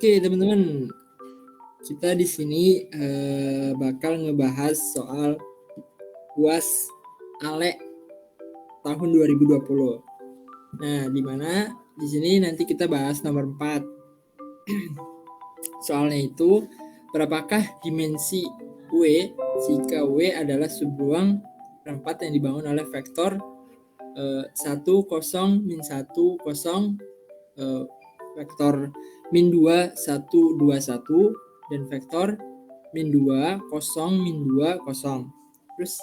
Oke, teman-teman. Kita di sini bakal ngebahas soal UAS ALE tahun 2020. Nah, di mana di sini nanti kita bahas nomor 4. Soalnya itu, berapakah dimensi W jika W adalah sebuah perempat yang dibangun oleh vektor 1, 0, min 1, 0, vektor min 2, 1, 2, 1, dan vektor min 2, 0, min 2, 0. Terus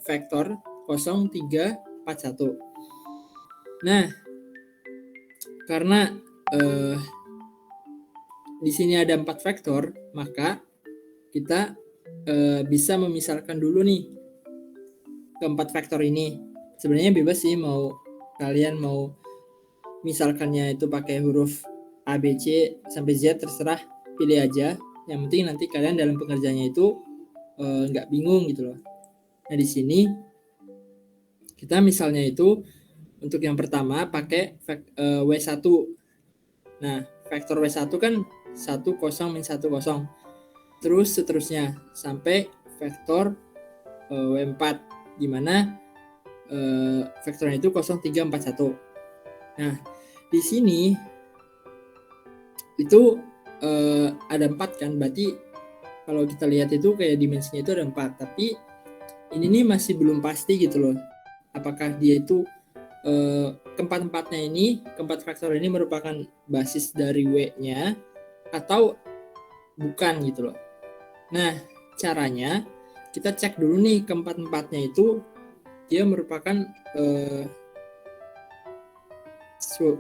vektor 0, 3, 4, 1. Nah, karena di sini ada 4 vektor, maka kita bisa memisalkan dulu nih keempat vektor ini. Sebenarnya bebas sih, kalian mau misalkannya itu pakai huruf A, B, C sampai Z, terserah, pilih aja. Yang penting nanti kalian dalam pengerjaannya itu nggak bingung gitu loh. Nah, di sini kita misalnya itu untuk yang pertama pakai W1. Nah, vektor W1 kan 1, 0, min 1, 0. Terus seterusnya sampai vektor W4, di mana vektornya itu 0, 3, 4, 1. Nah, di sini itu ada 4 kan, berarti kalau kita lihat itu kayak dimensinya itu ada 4, tapi ini nih masih belum pasti gitu loh, apakah dia itu keempat-empatnya ini, keempat vektor ini merupakan basis dari W-nya atau bukan gitu loh. Nah, caranya kita cek dulu nih keempat-empatnya itu dia merupakan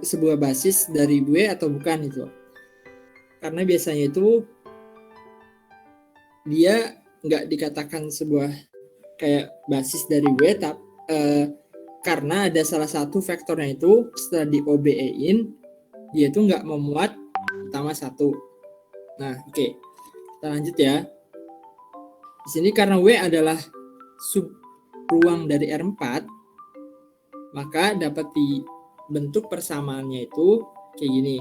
sebuah basis dari W atau bukan gitu loh. Karena biasanya itu dia nggak dikatakan sebuah kayak basis dari W, tapi karena ada salah satu vektornya itu setelah di OBE-in dia itu nggak memuat utama 1. Nah, oke. Kita lanjut ya. Di sini karena W adalah sub ruang dari R4, maka dapat dibentuk persamaannya itu kayak gini.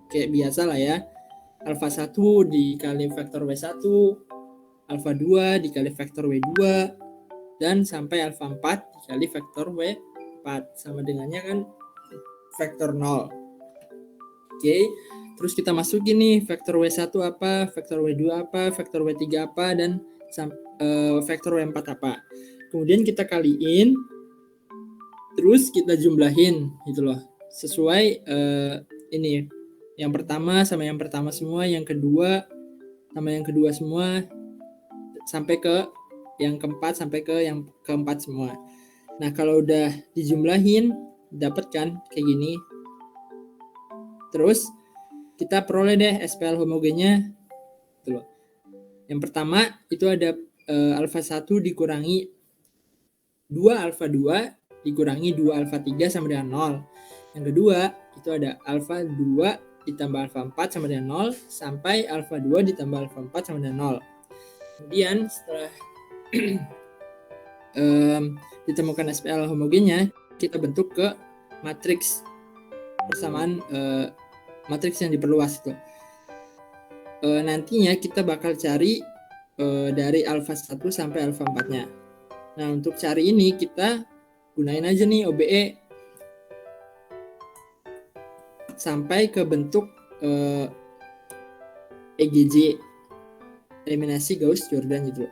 Kayak biasa lah ya. Alfa 1 dikali vektor W1, alfa 2 dikali vektor W2, dan sampai alfa 4 dikali vektor W4. Sama dengannya kan vektor 0. Oke, terus kita masukin nih vektor W1 apa, vektor W2 apa, vektor W3 apa, dan vektor W4 apa. Kemudian kita kaliin, terus kita jumlahin gitu loh. Sesuai ini, yang pertama sama yang pertama semua, yang kedua sama yang kedua semua, sampai ke yang keempat sampai ke yang keempat semua. Nah, kalau udah dijumlahin, dapat kan kayak gini. Terus kita peroleh deh SPL homogennya. Gitu loh. Yang pertama itu ada alfa 1 dikurangi 2 alfa 2 dikurangi 2 alfa 3 sama dengan 0. Yang kedua itu ada alfa 2 ditambah alfa 4 sama dengan 0 sampai alfa 2 ditambah alfa 4 sama dengan 0. Kemudian setelah ditemukan SPL homogennya, kita bentuk ke matriks persamaan, matriks yang diperluas itu. Nantinya kita bakal cari dari alfa 1 sampai alfa 4-nya. Nah, untuk cari ini kita gunain aja nih OBE sampai ke bentuk EGJ, eliminasi Gauss-Jordan gitu.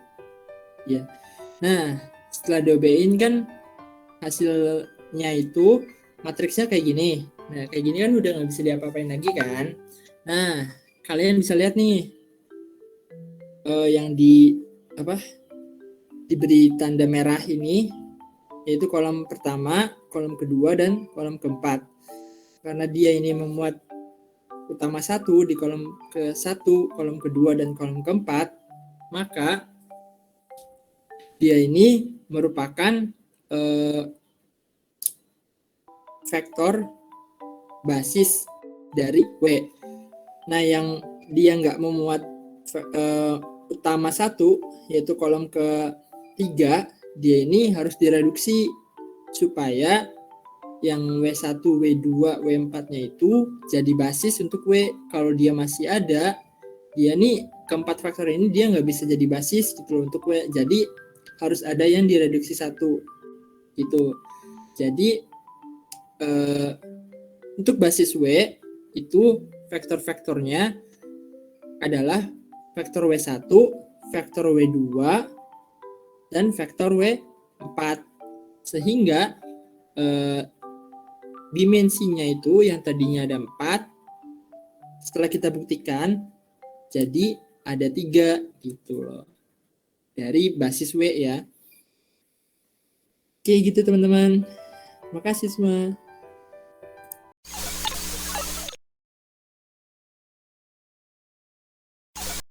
Ya. Nah, setelah di-OBE-in kan hasilnya itu matriksnya kayak gini. Nah, kayak gini kan udah nggak bisa diapa-apain lagi kan. Nah, kalian bisa lihat nih yang diberi tanda merah ini, yaitu kolom pertama, kolom kedua, dan kolom keempat. Karena dia ini memuat utama 1 di kolom ke-1, kolom kedua, dan kolom keempat, maka dia ini merupakan vektor basis dari W. Nah, yang dia nggak memuat utama 1, yaitu kolom ke-3, dia ini harus direduksi supaya yang W1, W2, W4-nya itu jadi basis untuk W. Kalau dia masih ada, dia nih keempat faktor ini dia nggak bisa jadi basis gitu loh untuk W. Jadi harus ada yang direduksi 1 gitu. Jadi untuk basis W itu vektor-vektornya adalah vektor W1, vektor W2, dan vektor W4. Sehingga dimensinya itu yang tadinya ada 4, setelah kita buktikan jadi ada 3 gitu loh. Dari basis W ya. Oke gitu teman-teman. Makasih semua.